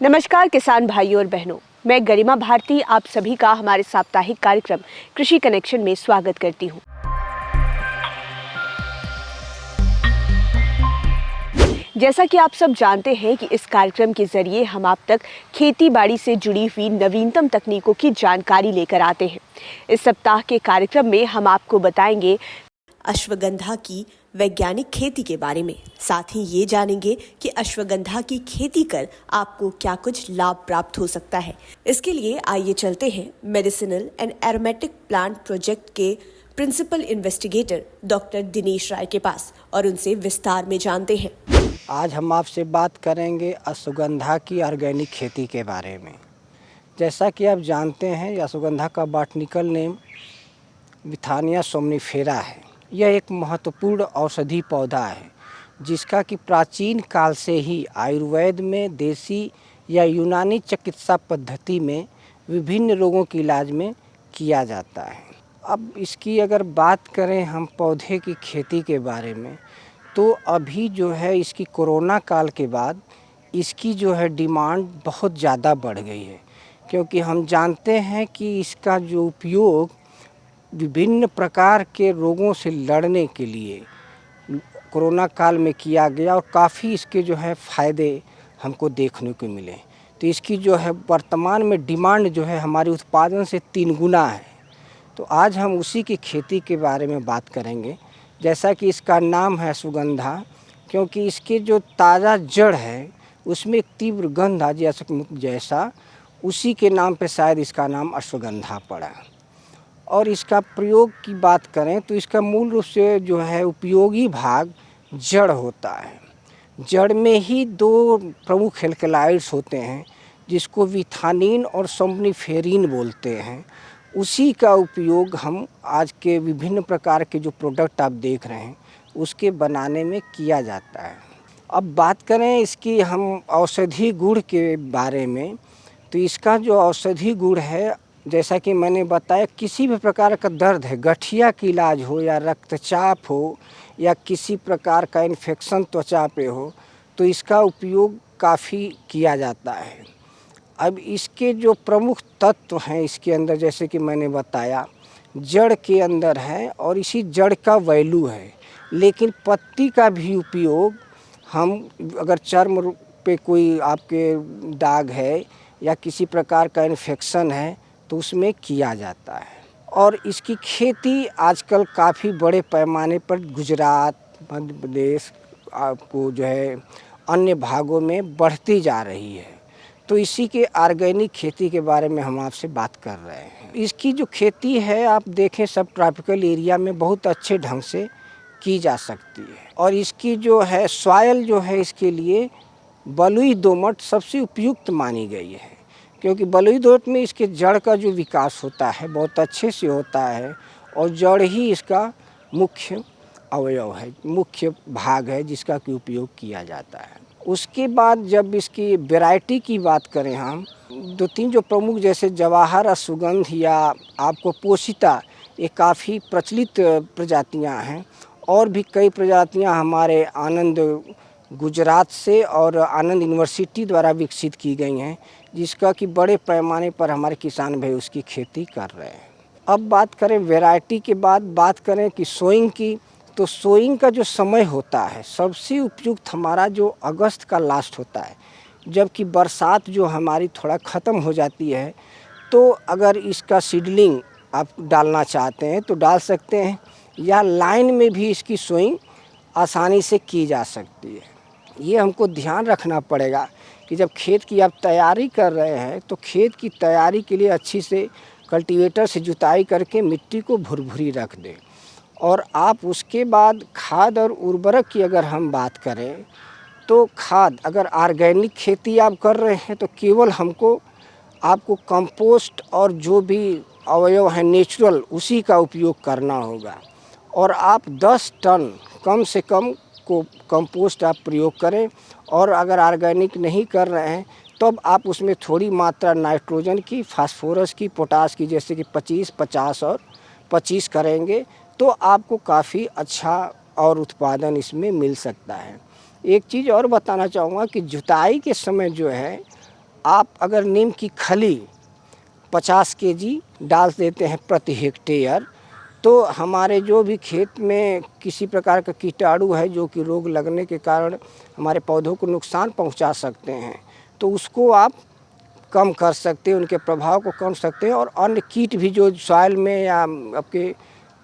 नमस्कार किसान भाइयों और बहनों, मैं गरिमा भारती आप सभी का हमारे साप्ताहिक कार्यक्रम कृषि कनेक्शन में स्वागत करती हूँ। जैसा कि आप सब जानते हैं कि इस कार्यक्रम के जरिए हम आप तक खेती बाड़ी से जुड़ी हुई नवीनतम तकनीकों की जानकारी लेकर आते हैं। इस सप्ताह के कार्यक्रम में हम आपको बताएंगे अश्वगंधा की वैज्ञानिक खेती के बारे में। साथ ही ये जानेंगे कि अश्वगंधा की खेती कर आपको क्या कुछ लाभ प्राप्त हो सकता है। इसके लिए आइए चलते हैं medicinal and aromatic plant project के principal investigator doctor Dinesh Rai के पास और उनसे विस्तार में जानते हैं। आज हम आपसे बात करेंगे अश्वगंधा की ऑर्गेनिक खेती के बारे में। जैसा कि आप जानते हैं, अश्वगंधा का बॉटनिकल नेम विथानिया सोमनिफेरा है। यह एक महत्वपूर्ण औषधि पौधा है जिसका कि प्राचीन काल से ही आयुर्वेद में, देसी या यूनानी चिकित्सा पद्धति में विभिन्न रोगों के इलाज में किया जाता है। अब इसकी अगर बात करें हम पौधे की खेती के बारे में, तो अभी जो है इसकी कोरोना काल के बाद इसकी जो है डिमांड बहुत ज़्यादा बढ़ गई है, क्योंकि हम जानते हैं कि इसका जो उपयोग विभिन्न प्रकार के रोगों से लड़ने के लिए कोरोना काल में किया गया और काफ़ी इसके जो है फ़ायदे हमको देखने को मिले। तो इसकी जो है वर्तमान में डिमांड जो है हमारे उत्पादन से 3 गुना है। तो आज हम उसी की खेती के बारे में बात करेंगे। जैसा कि इसका नाम है अश्वगंधा, क्योंकि इसके जो ताज़ा जड़ है उसमें एक तीव्र गंध आ जैसा उसी के नाम पे शायद इसका नाम अश्वगंधा पड़ा। और इसका प्रयोग की बात करें तो इसका मूल रूप से जो है उपयोगी भाग जड़ होता है। जड़ में ही 2 प्रमुख एल्कलॉइड्स होते हैं जिसको विथानिन और सोमनिफेरिन बोलते हैं। उसी का उपयोग हम आज के विभिन्न प्रकार के जो प्रोडक्ट आप देख रहे हैं उसके बनाने में किया जाता है। अब बात करें इसकी हम औषधि गुण के बारे में, तो इसका जो औषधि गुण है, जैसा कि मैंने बताया, किसी भी प्रकार का दर्द है, गठिया का इलाज हो या रक्तचाप हो या किसी प्रकार का इन्फेक्शन त्वचा पे हो, तो इसका उपयोग काफ़ी किया जाता है। अब इसके जो प्रमुख तत्व हैं इसके अंदर, जैसे कि मैंने बताया, जड़ के अंदर है और इसी जड़ का वैल्यू है। लेकिन पत्ती का भी उपयोग हम अगर चर्म पे कोई आपके दाग है या किसी प्रकार का इन्फेक्शन है तो उसमें किया जाता है। और इसकी खेती आजकल काफ़ी बड़े पैमाने पर गुजरात, मध्य प्रदेश आपको जो है अन्य भागों में बढ़ती जा रही है। तो इसी के ऑर्गेनिक खेती के बारे में हम आपसे बात कर रहे हैं। इसकी जो खेती है आप देखें सब ट्रॉपिकल एरिया में बहुत अच्छे ढंग से की जा सकती है। और इसकी जो है सॉइल जो है इसके लिए बलुई दोमट सबसे उपयुक्त मानी गई है, क्योंकि बलुई दोमट में इसके जड़ का जो विकास होता है बहुत अच्छे से होता है और जड़ ही इसका मुख्य अवयव है, मुख्य भाग है जिसका कि उपयोग किया जाता है। उसके बाद जब इसकी वैरायटी की बात करें हम, 2-3 जो प्रमुख, जैसे जवाहर, अश्वगंध या आपको पोषिता, ये काफ़ी प्रचलित प्रजातियां हैं। और भी कई प्रजातियां हमारे आनंद गुजरात से और आनंद यूनिवर्सिटी द्वारा विकसित की गई हैं, जिसका कि बड़े पैमाने पर हमारे किसान भाई उसकी खेती कर रहे हैं। अब बात करें वैरायटी के बाद बात करें कि सोइंग की, तो सोइंग का जो समय होता है सबसे उपयुक्त हमारा जो अगस्त का लास्ट होता है, जबकि बरसात जो हमारी थोड़ा ख़त्म हो जाती है। तो अगर इसका सीडलिंग आप डालना चाहते हैं तो डाल सकते हैं, या लाइन में भी इसकी सोइंग आसानी से की जा सकती है। ये हमको ध्यान रखना पड़ेगा कि जब खेत की आप तैयारी कर रहे हैं तो खेत की तैयारी के लिए अच्छी से कल्टीवेटर से जुताई करके मिट्टी को भुरभुरी रख दें। और आप उसके बाद खाद और उर्वरक की अगर हम बात करें तो खाद, अगर ऑर्गेनिक खेती आप कर रहे हैं तो केवल आपको कंपोस्ट और जो भी अवयव है नेचुरल उसी का उपयोग करना होगा। और आप 10 टन कम से कम को कंपोस्ट आप प्रयोग करें। और अगर ऑर्गेनिक नहीं कर रहे हैं तब आप उसमें थोड़ी मात्रा नाइट्रोजन की, फास्फोरस की, पोटास की, जैसे कि 25, 50 और 25 करेंगे तो आपको काफ़ी अच्छा और उत्पादन इसमें मिल सकता है। एक चीज़ और बताना चाहूँगा कि जुताई के समय जो है आप अगर नीम की खली 50 केजी डाल देते हैं प्रति हेक्टेयर, तो हमारे जो भी खेत में किसी प्रकार का कीटाणु है जो कि रोग लगने के कारण हमारे पौधों को नुकसान पहुंचा सकते हैं, तो उसको आप कम कर सकते हैं, उनके प्रभाव को कम सकते हैं। और अन्य कीट भी जो सॉइल में या आपके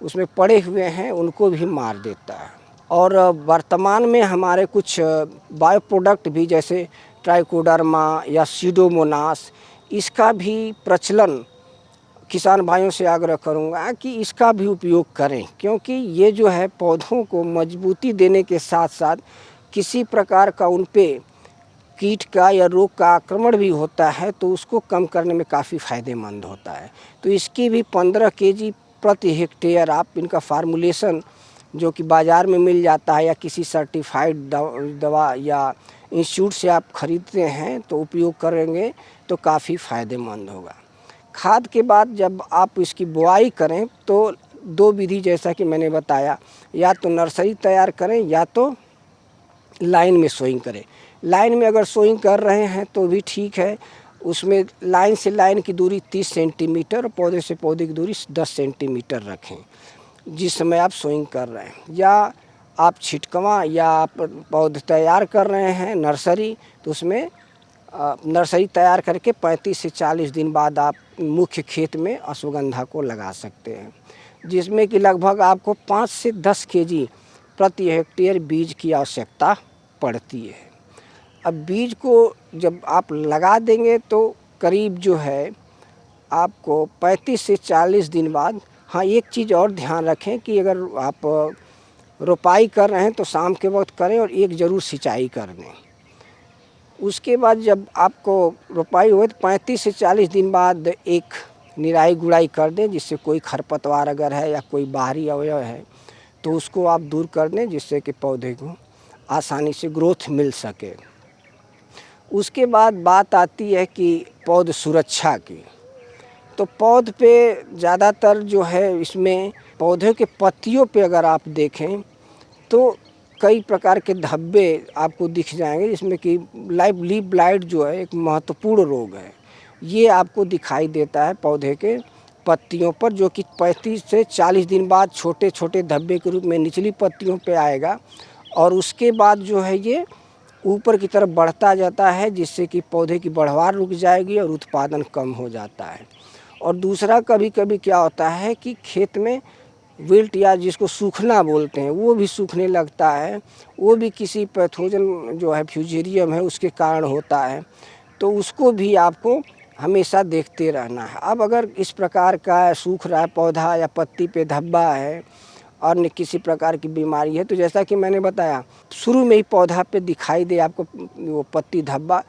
उसमें पड़े हुए हैं उनको भी मार देता है। और वर्तमान में हमारे कुछ बायो प्रोडक्ट भी जैसे ट्राइकोडर्मा या सीडोमोनास, इसका भी प्रचलन किसान भाइयों से आग्रह करूंगा कि इसका भी उपयोग करें, क्योंकि ये जो है पौधों को मजबूती देने के साथ साथ किसी प्रकार का उन पे कीट का या रोग का आक्रमण भी होता है तो उसको कम करने में काफ़ी फ़ायदेमंद होता है। तो इसकी भी 15 केजी प्रति हेक्टेयर आप इनका फार्मूलेशन जो कि बाज़ार में मिल जाता है या किसी सर्टिफाइड दवा या इंस्टीट्यूट से आप खरीदते हैं तो उपयोग करेंगे तो काफ़ी फ़ायदेमंद होगा। खाद के बाद जब आप इसकी बुआई करें तो 2 विधि जैसा कि मैंने बताया, या तो नर्सरी तैयार करें या तो लाइन में सोइंग करें। लाइन में अगर सोइंग कर रहे हैं तो भी ठीक है, उसमें लाइन से लाइन की दूरी 30 सेंटीमीटर और पौधे से पौधे की दूरी 10 सेंटीमीटर रखें जिस समय आप सोइंग कर रहे हैं। या आप छिटकवा या आप पौधे तैयार कर रहे हैं नर्सरी, तो उसमें नर्सरी तैयार करके 35 से 40 दिन बाद आप मुख्य खेत में अश्वगंधा को लगा सकते हैं, जिसमें कि लगभग आपको 5 से 10 केजी प्रति हेक्टेयर बीज की आवश्यकता पड़ती है। अब बीज को जब आप लगा देंगे तो करीब जो है आपको 35 से 40 दिन बाद, हाँ एक चीज़ और ध्यान रखें कि अगर आप रोपाई कर रहे हैं तो शाम के वक्त करें और एक ज़रूर सिंचाई कर दें। उसके बाद जब आपको रोपाई हुए तो 35 से 40 दिन बाद एक निराई गुड़ाई कर दें, जिससे कोई खरपतवार अगर है या कोई बाहरी अवयव है तो उसको आप दूर कर दें, जिससे कि पौधे को आसानी से ग्रोथ मिल सके। उसके बाद बात आती है कि पौध सुरक्षा की। तो पौध पे ज़्यादातर जो है इसमें पौधे के पत्तियों पे अगर आप देखें तो कई प्रकार के धब्बे आपको दिख जाएंगे, जिसमें कि लीफ ब्लाइट जो है एक महत्वपूर्ण रोग है, ये आपको दिखाई देता है पौधे के पत्तियों पर, जो कि 35 से 40 दिन बाद छोटे छोटे धब्बे के रूप में निचली पत्तियों पे आएगा और उसके बाद जो है ये ऊपर की तरफ बढ़ता जाता है, जिससे कि पौधे की बढ़वार रुक जाएगी और उत्पादन कम हो जाता है। और दूसरा कभी कभी क्या होता है कि खेत में विल्ट या जिसको सूखना बोलते हैं वो भी सूखने लगता है, वो भी किसी पैथोजन जो है फ्यूजेरियम है उसके कारण होता है, तो उसको भी आपको हमेशा देखते रहना है। अब अगर इस प्रकार का सूख रहा है पौधा या पत्ती पे धब्बा है और किसी प्रकार की बीमारी है, तो जैसा कि मैंने बताया शुरू में ही पौधा पे दिखाई दे आपको वो पत्ती धब्बा,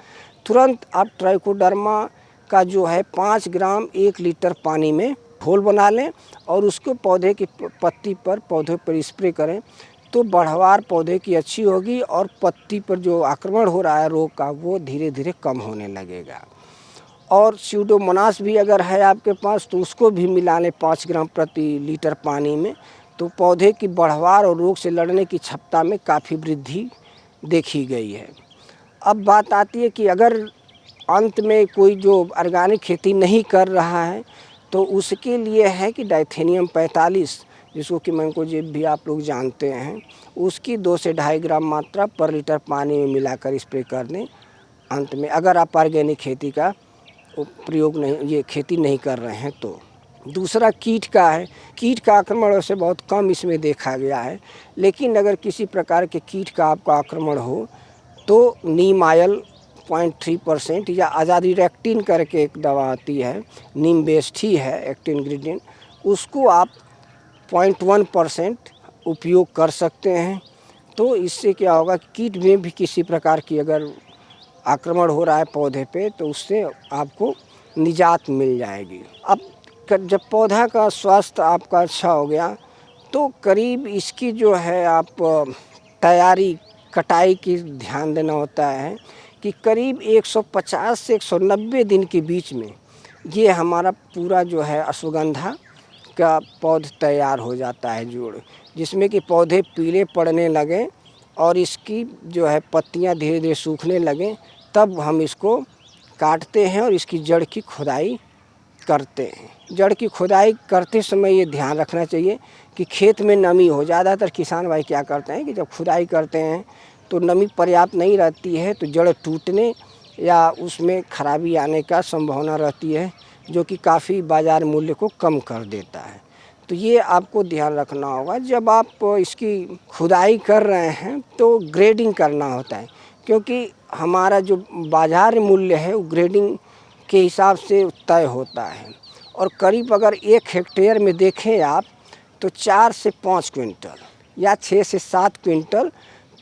तुरंत आप ट्राइकोडर्मा का जो है 5 ग्राम 1 लीटर पानी में घोल बना लें और उसको पौधे की पत्ती पर पौधे पर स्प्रे करें, तो बढ़वार पौधे की अच्छी होगी और पत्ती पर जो आक्रमण हो रहा है रोग का वो धीरे धीरे कम होने लगेगा। और सीडोमोनास भी अगर है आपके पास तो उसको भी मिला लें 5 ग्राम प्रति लीटर पानी में, तो पौधे की बढ़वार और रोग से लड़ने की क्षमता में काफ़ी वृद्धि देखी गई है। अब बात आती है कि अगर अंत में कोई जो ऑर्गेनिक खेती नहीं कर रहा है तो उसके लिए है कि डाइथेनियम 45, जिसको कि मैंकोजेब भी आप लोग जानते हैं, उसकी 2 से 2.5 ग्राम मात्रा पर लीटर पानी में मिलाकर स्प्रे कर दें अंत में, अगर आप ऑर्गेनिक खेती का प्रयोग नहीं ये खेती नहीं कर रहे हैं तो। दूसरा कीट का है, कीट का आक्रमण वैसे बहुत कम इसमें देखा गया है, लेकिन अगर किसी प्रकार के कीट का आपका आक्रमण हो तो नीम आयल 0.3% या आजादिरेक्टिन करके एक दवा आती है, नीम बेस्ड ही है एक्टिव इंग्रेडिएंट, उसको आप 0.1% उपयोग कर सकते हैं। तो इससे क्या होगा कि कीट में भी किसी प्रकार की अगर आक्रमण हो रहा है पौधे पे तो उससे आपको निजात मिल जाएगी। अब जब पौधा का स्वास्थ्य आपका अच्छा हो गया तो करीब इसकी जो है आप तैयारी कटाई की ध्यान देना होता है कि करीब 150 से 190 दिन के बीच में ये हमारा पूरा जो है अश्वगंधा का पौध तैयार हो जाता है जोड़, जिसमें कि पौधे पीले पड़ने लगें और इसकी जो है पत्तियां धीरे धीरे सूखने लगें, तब हम इसको काटते हैं और इसकी जड़ की खुदाई करते हैं। जड़ की खुदाई करते समय ये ध्यान रखना चाहिए कि खेत में नमी हो। ज़्यादातर किसान भाई क्या करते हैं कि जब खुदाई करते हैं तो नमी पर्याप्त नहीं रहती है, तो जड़ टूटने या उसमें खराबी आने का संभावना रहती है, जो कि काफ़ी बाज़ार मूल्य को कम कर देता है। तो ये आपको ध्यान रखना होगा। जब आप इसकी खुदाई कर रहे हैं तो ग्रेडिंग करना होता है, क्योंकि हमारा जो बाज़ार मूल्य है वो ग्रेडिंग के हिसाब से तय होता है। और करीब अगर 1 हेक्टेयर में देखें आप तो 4 से 5 क्विंटल या 6 से 7 क्विंटल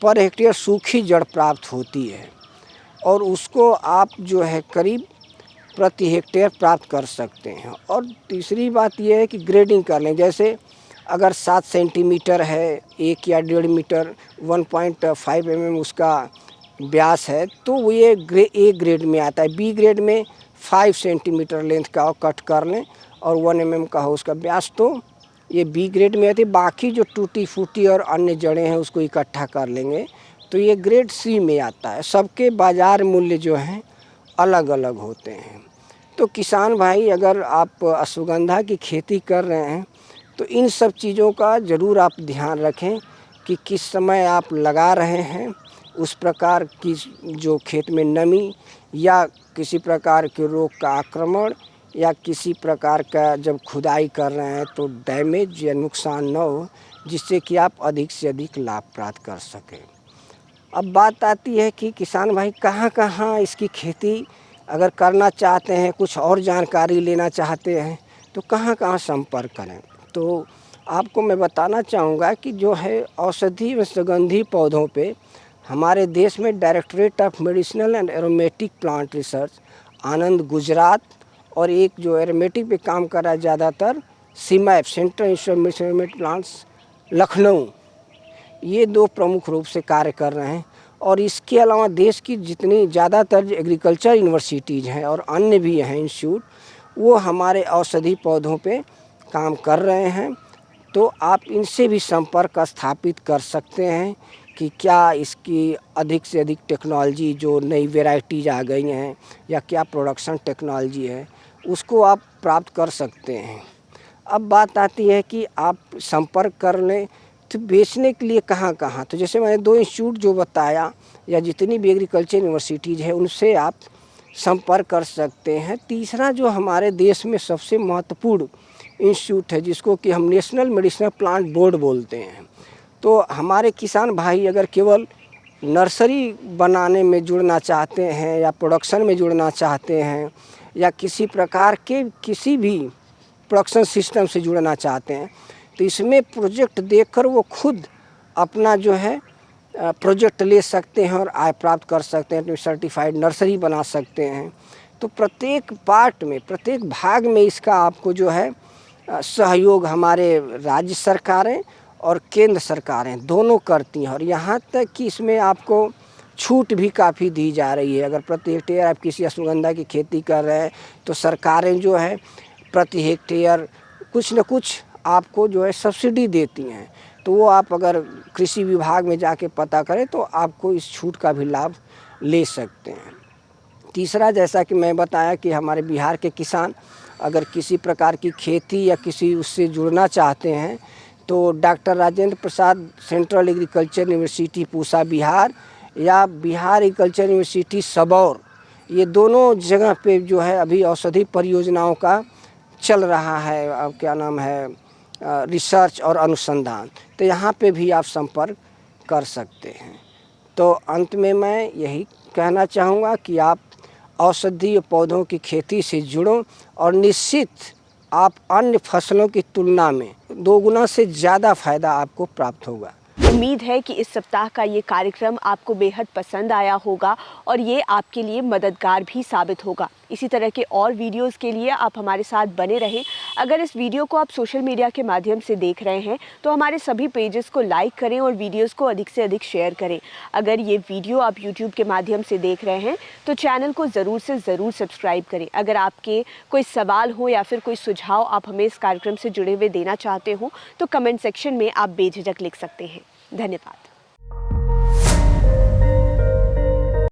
पर हेक्टेयर सूखी जड़ प्राप्त होती है, और उसको आप जो है करीब प्रति हेक्टेयर प्राप्त कर सकते हैं। और तीसरी बात यह है कि ग्रेडिंग कर लें। जैसे अगर 7 सेंटीमीटर है 1 या 1.5 मीटर 1.5 उसका व्यास है, तो वो ये ए ग्रेड में आता है। बी ग्रेड में 5 सेंटीमीटर लेंथ का कट कर लें और 1 का हो उसका व्यास, तो ये बी ग्रेड में आती है। बाकी जो टूटी फूटी और अन्य जड़ें हैं उसको इकट्ठा कर लेंगे तो ये ग्रेड सी में आता है। सबके बाज़ार मूल्य जो हैं अलग अलग होते हैं। तो किसान भाई, अगर आप अश्वगंधा की खेती कर रहे हैं तो इन सब चीज़ों का ज़रूर आप ध्यान रखें कि किस समय आप लगा रहे हैं, उस प्रकार की जो खेत में नमी या किसी प्रकार के रोग का आक्रमण या किसी प्रकार का जब खुदाई कर रहे हैं तो डैमेज या नुकसान न हो, जिससे कि आप अधिक से अधिक लाभ प्राप्त कर सकें। अब बात आती है कि किसान भाई कहाँ कहाँ इसकी खेती अगर करना चाहते हैं, कुछ और जानकारी लेना चाहते हैं तो कहाँ कहाँ संपर्क करें। तो आपको मैं बताना चाहूँगा कि जो है औषधि व सुगंधी पौधों पे हमारे देश में directorate of medicinal and aromatic plant research Anand Gujarat, और एक जो एरोमेटिक पे काम कर रहा है ज़्यादातर CIMAP central institute of medicinal aromatic plants Lucknow, ये 2 प्रमुख रूप से कार्य कर रहे हैं। और इसके अलावा देश की जितनी ज़्यादातर एग्रीकल्चर यूनिवर्सिटीज़ हैं और अन्य भी हैं इंस्टीट्यूट, वो हमारे औषधि पौधों पे काम कर रहे हैं। तो आप इनसे भी संपर्क स्थापित कर सकते हैं कि क्या इसकी अधिक से अधिक टेक्नोलॉजी, जो नई वेराइटीज़ आ गई हैं या क्या प्रोडक्शन टेक्नोलॉजी है, उसको आप प्राप्त कर सकते हैं। अब बात आती है कि आप संपर्क कर लें तो बेचने के लिए कहाँ कहाँ, तो जैसे मैंने 2 इंस्टीट्यूट जो बताया या जितनी भी एग्रीकल्चर यूनिवर्सिटीज़ है उनसे आप संपर्क कर सकते हैं। तीसरा जो हमारे देश में सबसे महत्वपूर्ण इंस्टीट्यूट है, जिसको कि हम नेशनल मेडिसिनल प्लांट बोर्ड बोलते हैं। तो हमारे किसान भाई अगर केवल नर्सरी बनाने में जुड़ना चाहते हैं या प्रोडक्शन में जुड़ना चाहते हैं या किसी प्रकार के किसी भी प्रोडक्शन सिस्टम से जुड़ना चाहते हैं, तो इसमें प्रोजेक्ट देखकर वो खुद अपना जो है प्रोजेक्ट ले सकते हैं और आय प्राप्त कर सकते हैं। तो सर्टिफाइड नर्सरी बना सकते हैं। तो प्रत्येक पार्ट में, प्रत्येक भाग में इसका आपको जो है सहयोग हमारे राज्य सरकारें और केंद्र सरकारें दोनों करती हैं। और यहाँ तक कि इसमें आपको छूट भी काफ़ी दी जा रही है। अगर प्रति हेक्टेयर आप किसी अश्वगंधा की खेती कर रहे हैं तो सरकारें जो है प्रति हेक्टेयर कुछ न कुछ आपको जो है सब्सिडी देती हैं। तो वो आप अगर कृषि विभाग में जाके पता करें तो आपको इस छूट का भी लाभ ले सकते हैं। तीसरा, जैसा कि मैं बताया कि हमारे बिहार के किसान अगर किसी प्रकार की खेती या किसी उससे जुड़ना चाहते हैं तो doctor Rajendra Prasad central agriculture university Pusa Bihar या बिहार एग्रीकल्चर यूनिवर्सिटी सबौर, ये दोनों जगह पे जो है अभी औषधि परियोजनाओं का चल रहा है, अब क्या नाम है, रिसर्च और अनुसंधान। तो यहाँ पे भी आप संपर्क कर सकते हैं। तो अंत में मैं यही कहना चाहूँगा कि आप औषधीय पौधों की खेती से जुड़ो और निश्चित आप अन्य फसलों की तुलना में 2 गुना से ज़्यादा फ़ायदा आपको प्राप्त होगा। उम्मीद है कि इस सप्ताह का ये कार्यक्रम आपको बेहद पसंद आया होगा और ये आपके लिए मददगार भी साबित होगा। इसी तरह के और वीडियोस के लिए आप हमारे साथ बने रहें। अगर इस वीडियो को आप सोशल मीडिया के माध्यम से देख रहे हैं तो हमारे सभी पेजेस को लाइक करें और वीडियोस को अधिक से अधिक शेयर करें। अगर ये वीडियो आप यूट्यूब के माध्यम से देख रहे हैं तो चैनल को ज़रूर से ज़रूर सब्सक्राइब करें। अगर आपके कोई सवाल हो या फिर कोई सुझाव आप हमें इस कार्यक्रम से जुड़े हुए देना चाहते हो तो कमेंट सेक्शन में आप बेझिझक लिख सकते हैं। धन्यवाद।